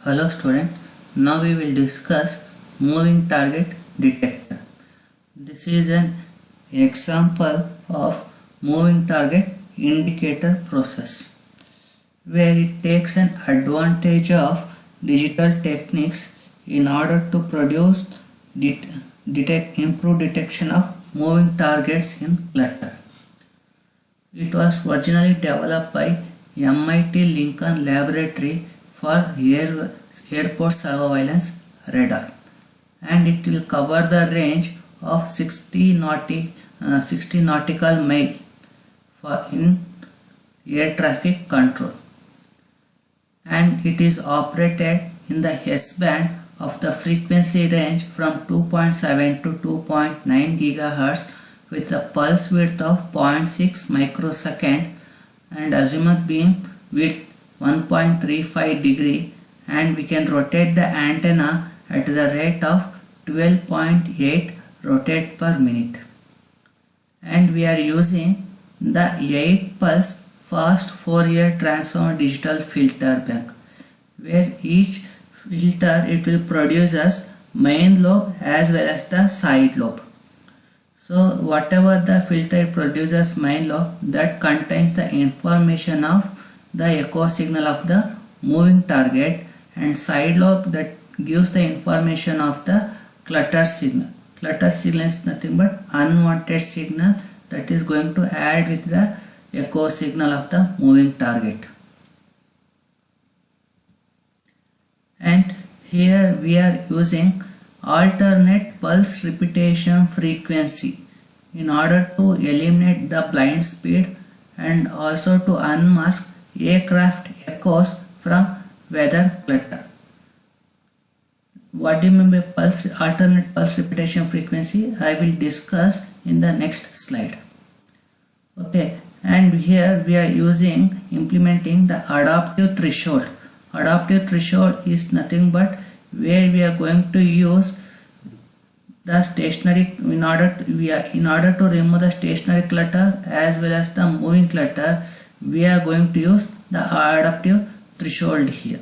Hello student, now we will discuss moving target detector. This is an example of moving target indicator process where it takes an advantage of digital techniques in order to produce improved detection of moving targets in clutter. It was originally developed by MIT Lincoln Laboratory for airport surveillance radar, and it will cover the range of 60 nautical mile in air traffic control, and it is operated in the S-band of the frequency range from 2.7 to 2.9 GHz with a pulse width of 0.6 microsecond and azimuth beam width 1.35 degree, and we can rotate the antenna at the rate of 12.8 rotate per minute, and we are using the 8 pulse fast Fourier transform digital filter bank, where each filter it will produce as main lobe as well as the side lobe. So whatever the filter produces main lobe, that contains the information of the echo signal of the moving target, and side lobe that gives the information of the clutter signal. Clutter signal is nothing but unwanted signal that is going to add with the echo signal of the moving target. And here we are using alternate pulse repetition frequency in order to eliminate the blind speed and also to unmask aircraft echoes from weather clutter. What do you mean by alternate pulse repetition frequency? I will discuss in the next slide. Okay, and here we are implementing the adaptive threshold. Adaptive threshold is nothing but where we are going to use the stationary in order to remove the stationary clutter as well as the moving clutter. We are going to use the adaptive threshold here,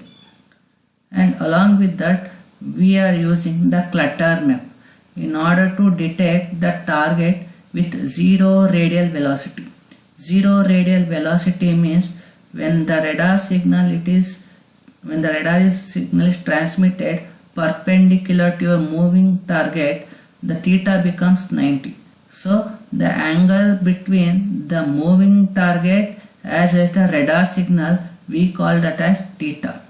and along with that we are using the clutter map in order to detect the target with zero radial velocity. Zero radial velocity means when the radar signal is transmitted perpendicular to a moving target, the theta becomes 90. So the angle between the moving target as well as the radar signal, we call that as theta.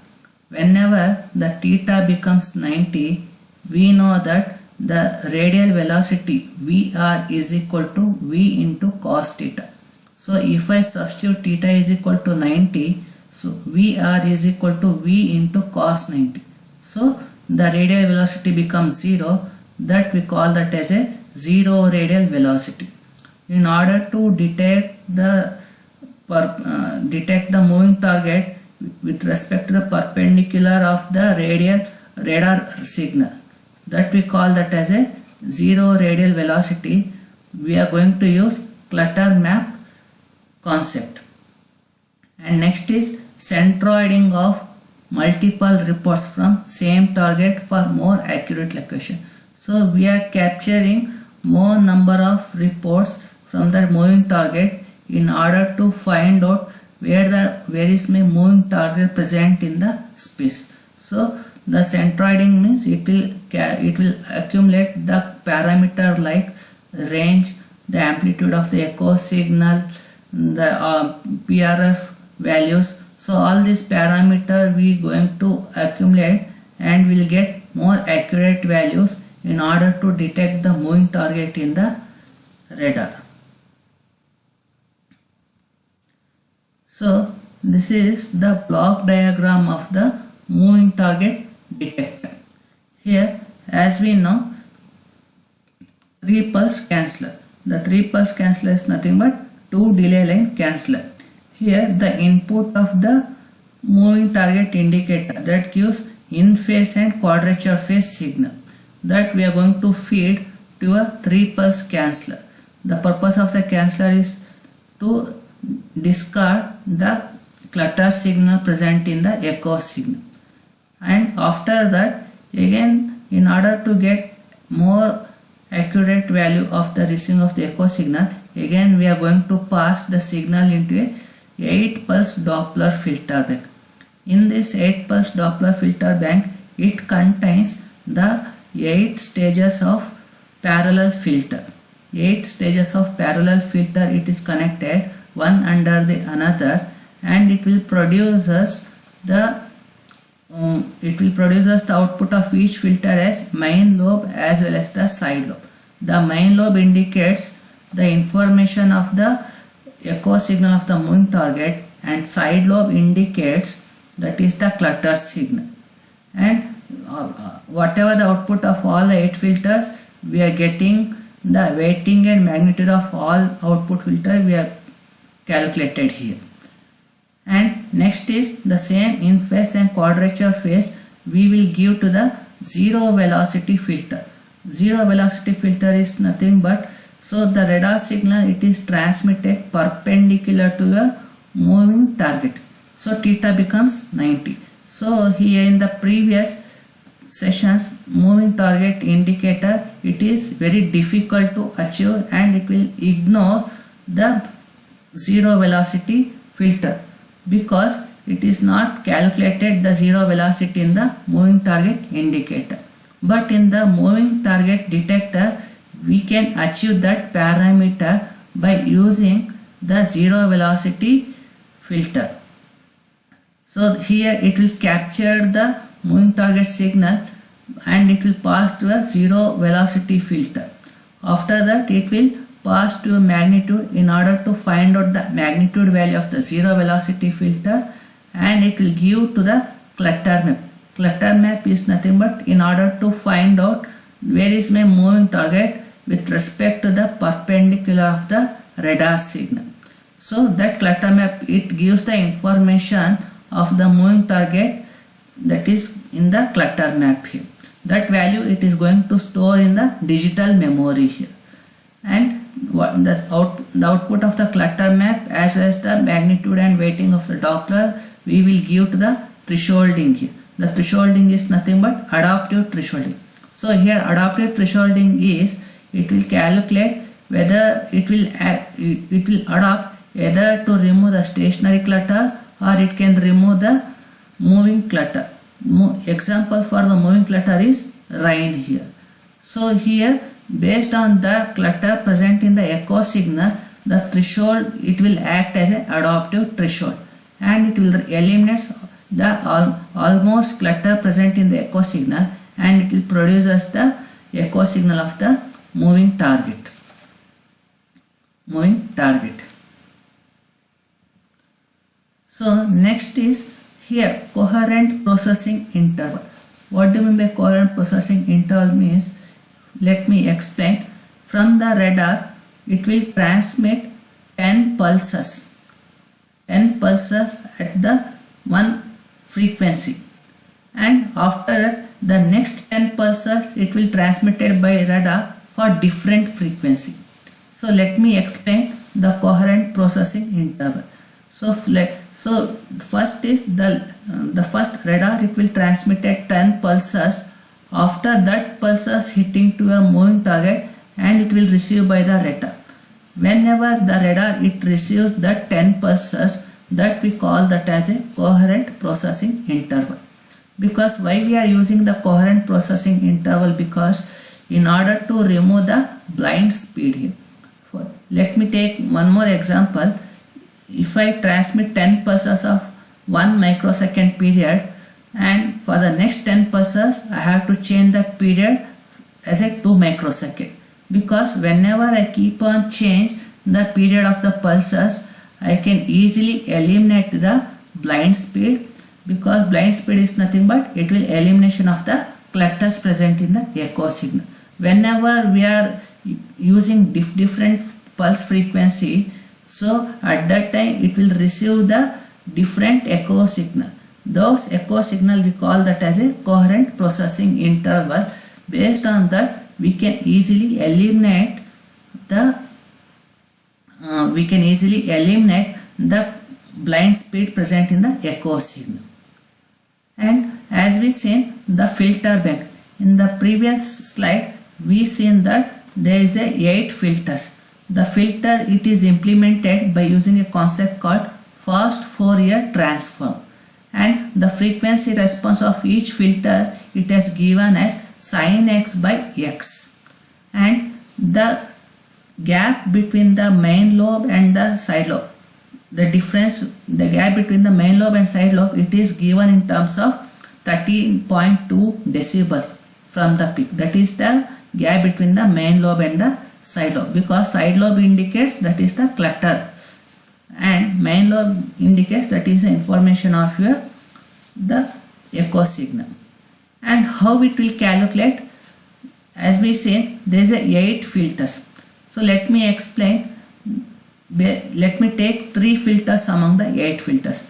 Whenever the theta becomes 90, we know that the radial velocity Vr is equal to V into cos theta. So if I substitute theta is equal to 90, so Vr is equal to V into cos 90. So the radial velocity becomes 0. That we call that as a zero radial velocity. In order to detect the moving target with respect to the perpendicular of the radar signal, that we call that as a zero radial velocity, we are going to use clutter map concept. And next is centroiding of multiple reports from same target for more accurate location. So we are capturing more number of reports from that moving target in order to find out where is my moving target present in the space. So the centroiding means it will accumulate the parameter like range, the amplitude of the echo signal, the PRF values. So all these parameter we going to accumulate and will get more accurate values in order to detect the moving target in the radar. So this is the block diagram of the moving target detector. Here, as we know, 3 pulse canceller. The 3 pulse canceller is nothing but 2 delay line canceller. Here the input of the moving target indicator that gives in phase and quadrature phase signal, that we are going to feed to a 3 pulse canceller. The purpose of the canceller is to discard the clutter signal present in the echo signal, and after that, again, in order to get more accurate value of the receiving of the echo signal, again we are going to pass the signal into a 8 pulse Doppler filter bank. In this 8 pulse Doppler filter bank, it contains the 8 stages of parallel filter. 8 stages of parallel filter, it is connected one under the another, and it will produce us the output of each filter as main lobe as well as the side lobe. The main lobe indicates the information of the echo signal of the moving target, and side lobe indicates that is the clutter signal. And whatever the output of all the 8 filters, we are getting the weighting and magnitude of all output filter we are calculated here. And next is the same in phase and quadrature phase we will give to the zero velocity filter. Zero velocity filter is nothing but, so the radar signal, it is transmitted perpendicular to your moving target. So theta becomes 90. So here in the previous sessions, moving target indicator, it is very difficult to achieve and it will ignore the zero velocity filter because it is not calculated the zero velocity in the moving target indicator. But in the moving target detector, we can achieve that parameter by using the zero velocity filter. So here it will capture the moving target signal and it will pass to a zero velocity filter. After that, it will pass to a magnitude in order to find out the magnitude value of the zero velocity filter, and it will give to the clutter map. Clutter map is nothing but in order to find out where is my moving target with respect to the perpendicular of the radar signal. So that clutter map, it gives the information of the moving target that is in the clutter map here. That value it is going to store in the digital memory here. And what the output of the clutter map as well as the magnitude and weighting of the Doppler we will give to the thresholding here. The thresholding is nothing but adaptive thresholding. So here adaptive thresholding is, it will calculate whether it will adapt either to remove the stationary clutter or it can remove the moving clutter. Example for the moving clutter is rain here. So here, based on the clutter present in the echo signal, the threshold, it will act as an adaptive threshold and it will eliminate the almost clutter present in the echo signal, and it will produce us the echo signal of the moving target. So next is here coherent processing interval. What do you mean by coherent processing interval means? Let me explain. From the radar, it will transmit 10 pulses at the one frequency, and after that the next 10 pulses it will transmitted by radar for different frequency. So let me explain the coherent processing interval. So first is the first radar, it will transmit 10 pulses. After that pulses hitting to a moving target and it will receive by the radar. Whenever the radar it receives that 10 pulses, that we call that as a coherent processing interval. Because why we are using the coherent processing interval? Because in order to remove the blind speed here. Let me take one more example. If I transmit 10 pulses of 1 microsecond period, and for the next 10 pulses I have to change that period as a 2 microsecond, because whenever I keep on change the period of the pulses, I can easily eliminate the blind speed, because blind speed is nothing but it will elimination of the clutters present in the echo signal. Whenever we are using different pulse frequency, so at that time it will receive the different echo signal. Those echo signal we call that as a coherent processing interval. Based on that we can easily eliminate the blind speed present in the echo signal. And as we seen the filter bank in the previous slide, we seen that there is a 8 filters. The filter, it is implemented by using a concept called first Fourier transform, and the frequency response of each filter it has given as sin x by x, and the gap between the main lobe and the side lobe, the gap between the main lobe and side lobe, it is given in terms of 13.2 decibels from the peak. That is the gap between the main lobe and the side lobe, because side lobe indicates that is the clutter and main lobe indicates that is the information of the echo signal. And how it will calculate, as we said, there is a 8 filters. So let me explain. Let me take 3 filters among the 8 filters.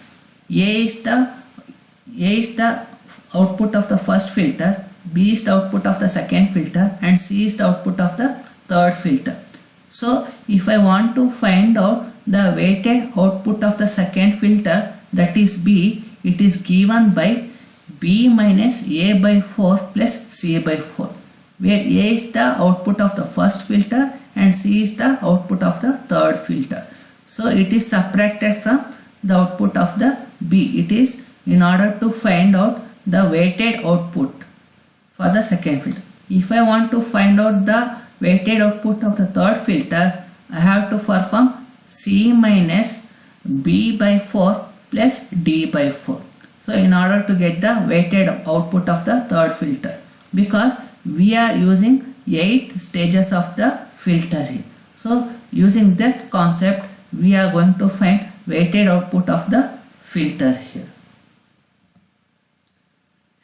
A is the output of the first filter, B is the output of the second filter, and C is the output of the third filter. So if I want to find out the weighted output of the second filter, that is B, it is given by B minus A by 4 plus C by 4, where A is the output of the first filter and C is the output of the third filter. So it is subtracted from the output of the B. It is in order to find out the weighted output for the second filter. If I want to find out the weighted output of the third filter, I have to perform C minus B by 4 plus D by 4. So in order to get the weighted output of the third filter, because we are using 8 stages of the filter here. So using that concept, we are going to find weighted output of the filter here.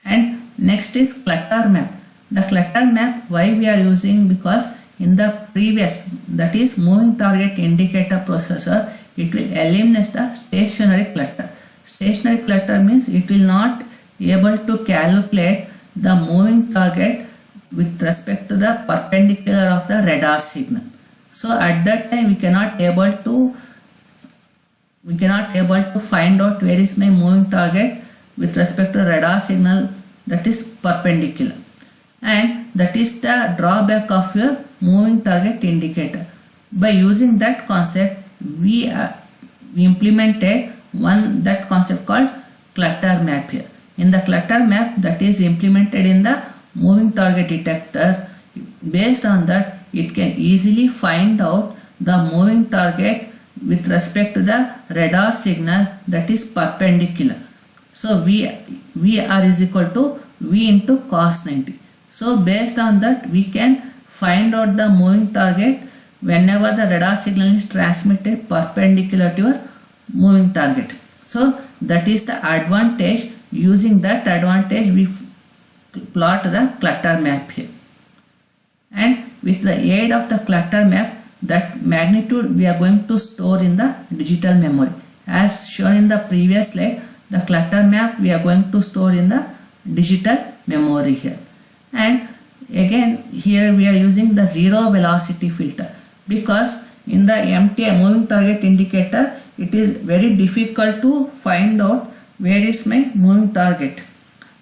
And next is clutter map. The clutter map, why we are using, because in the previous, that is moving target indicator processor, it will eliminate the stationary clutter. Stationary clutter means it will not able to calculate the moving target with respect to the perpendicular of the radar signal. So at that time we cannot able to find out where is my moving target with respect to radar signal that is perpendicular, and that is the drawback of your moving target indicator. By using that concept, we implemented that concept called clutter map here. In the clutter map that is implemented in the moving target detector, based on that it can easily find out the moving target with respect to the radar signal that is perpendicular. So VR is equal to V into cos 90. So based on that we can find out the moving target whenever the radar signal is transmitted perpendicular to your moving target. So that is the advantage. Using that advantage we plot the clutter map here, and with the aid of the clutter map, that magnitude we are going to store in the digital memory. As shown in the previous slide, the clutter map we are going to store in the digital memory here. And again here we are using the zero velocity filter, because in the MTI moving target indicator it is very difficult to find out where is my moving target,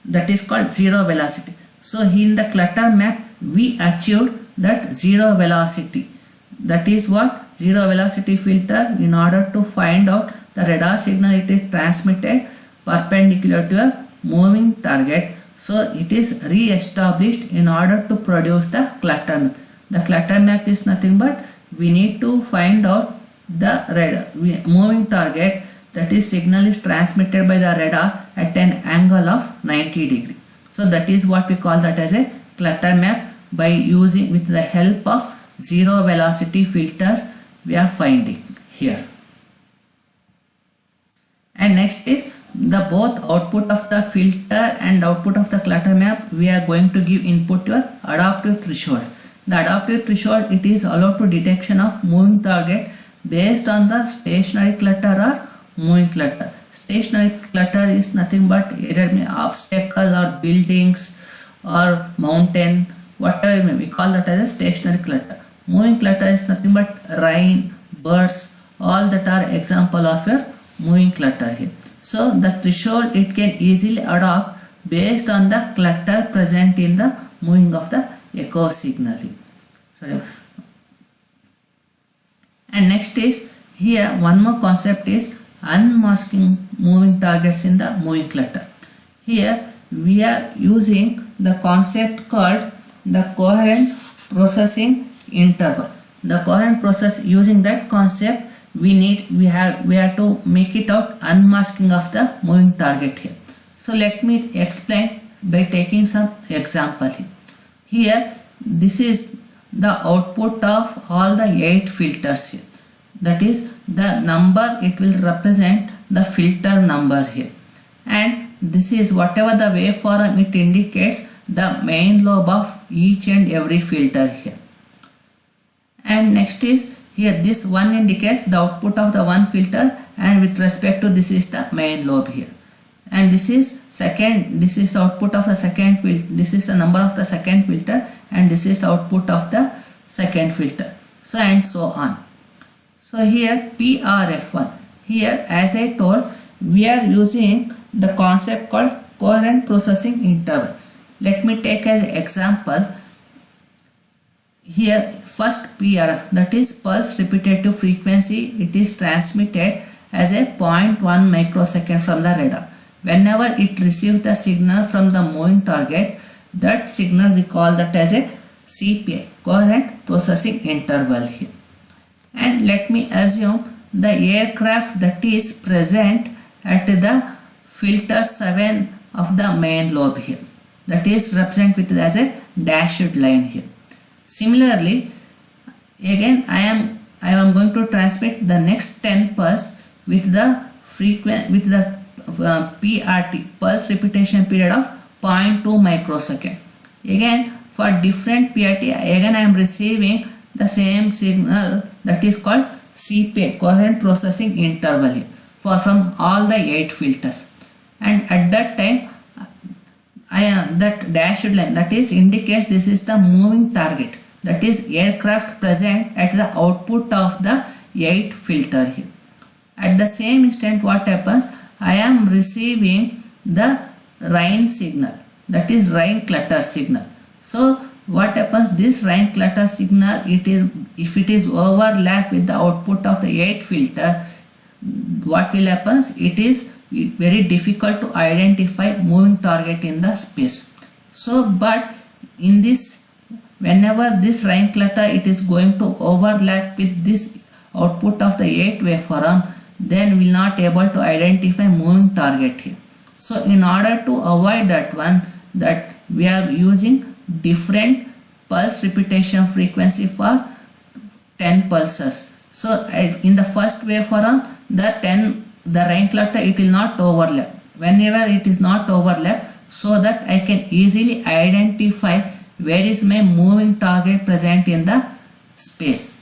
that is called zero velocity. So in the clutter map we achieved that zero velocity. That is what zero velocity filter, in order to find out the radar signal it is transmitted perpendicular to a moving target. So it is re-established in order to produce the clutter map. The clutter map is nothing but we need to find out the radar moving target, that is signal is transmitted by the radar at an angle of 90 degree. So that is what we call that as a clutter map. By using with the help of zero velocity filter we are finding here. And next is the both output of the filter and output of the clutter map, we are going to give input to your adaptive threshold. The adaptive threshold, it is allowed to detection of moving target based on the stationary clutter or moving clutter. Stationary clutter is nothing but either obstacle or buildings or mountain, whatever we call that as a stationary clutter. Moving clutter is nothing but rain, birds, all that are example of your moving clutter here. So the threshold, it can easily adopt based on the clutter present in the moving of the echo signal. Sorry. And next is here one more concept is unmasking moving targets in the moving clutter. Here we are using the concept called the coherent processing interval. The coherent process, using that concept we have to make it out unmasking of the moving target here. So let me explain by taking some example here. Here this is the output of all the 8 filters here. That is the number, it will represent the filter number here, and this is whatever the waveform it indicates the main lobe of each and every filter here. And next is here this one indicates the output of the one filter, and with respect to this is the main lobe here, and this is the output of the second filter, this is the number of the second filter, and this is the output of the second filter, so and so on. So here PRF1, here as I told we are using the concept called coherent processing interval. Let me take as example here first PRF, that is pulse repetitive frequency. It is transmitted as a 0.1 microsecond from the radar. Whenever it receives the signal from the moving target, that signal we call that as a CPI, coherent processing interval here. And let me assume the aircraft that is present at the filter 7 of the main lobe here, that is represented as a dashed line here. Similarly, again I am going to transmit the next 10 pulse with the PRT, pulse repetition period of 0.2 microsecond. Again for different PRT, again I am receiving the same signal, that is called CPI, coherent processing interval here, from all the 8 filters, and at that time that dashed line, that is indicates this is the moving target, that is aircraft present at the output of the 8 filter here. At the same instant what happens, I am receiving the rain signal, that is rain clutter signal. So what happens, this rain clutter signal, if it is overlap with the output of the 8 filter, what will happen, it is very difficult to identify moving target in the space. So but in this, whenever this rain clutter it is going to overlap with this output of the 8 waveform, then we will not able to identify moving target here. So in order to avoid that one, that we are using different pulse repetition frequency for 10 pulses. So in the first waveform, the rain clutter it will not overlap. Whenever it is not overlap, so that I can easily identify where is my moving target present in the space,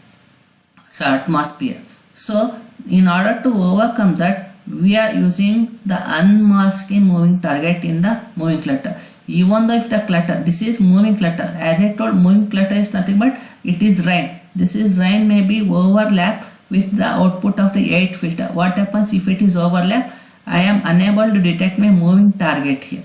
so atmosphere. So in order to overcome that, we are using the unmasking moving target in the moving clutter. Even though if the clutter, this is moving clutter, as I told, moving clutter is nothing but it is rain. This is rain may be overlap with the output of the 8 filter. What happens if it is overlap? I am unable to detect my moving target here.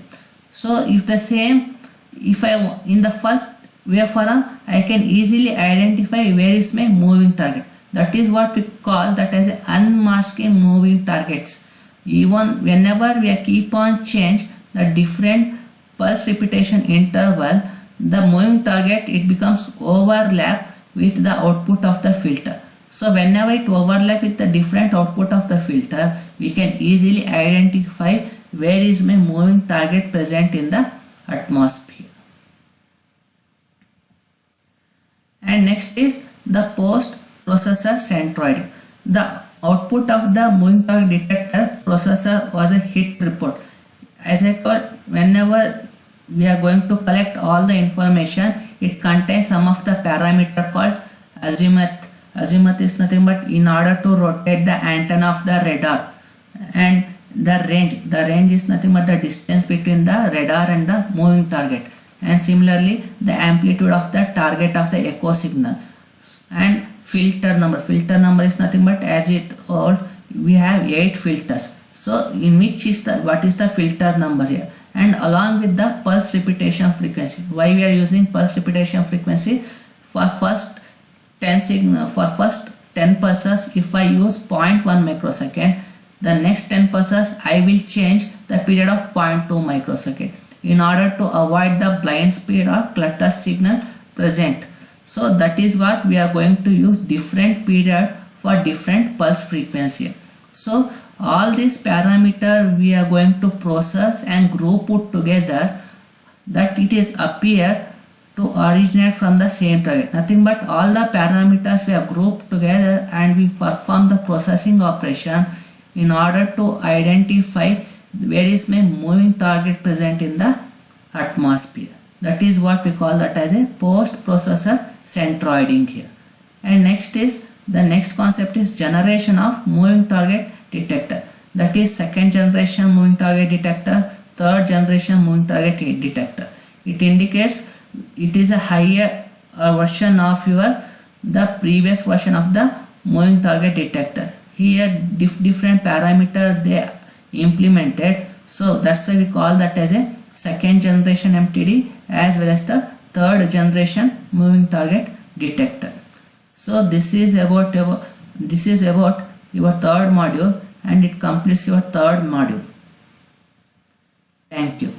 So if the same, in the first waveform, I can easily identify where is my moving target. That is what we call that as unmasking moving targets. Even whenever we keep on change the different pulse repetition interval, the moving target it becomes overlap with the output of the filter. So whenever it overlap with the different output of the filter, we can easily identify where is my moving target present in the atmosphere. And next is the post processor centroid. The output of the moving target detector processor was a hit report. As I told, whenever we are going to collect all the information, it contains some of the parameter called azimuth. Azimuth is nothing but in order to rotate the antenna of the radar, and the range is nothing but the distance between the radar and the moving target, and similarly the amplitude of the target of the echo signal. And filter number is nothing but, as it told, we have 8 filters. So in which is what is the filter number here? and along with the pulse repetition frequency. Why we are using pulse repetition frequency? For first 10 pulses, if I use 0.1 microsecond, the next 10 pulses I will change the period of 0.2 microsecond in order to avoid the blind speed or clutter signal present. So that is what we are going to use different period for different pulse frequency. So all these parameter we are going to process and group put together that it is appear to originate from the same target. Nothing but all the parameters we are grouped together and we perform the processing operation in order to identify where is my moving target present in the atmosphere. That is what we call that as a post-processor centroiding here. And next is the next concept is generation of moving target detector. That is second generation moving target detector, third generation moving target detector. It indicates it is a higher version of the previous version of the moving target detector. Here different parameter they implemented, so that's why we call that as a second generation MTD as well as the third generation moving target detector. So this is about your third module, and it completes your third module. Thank you.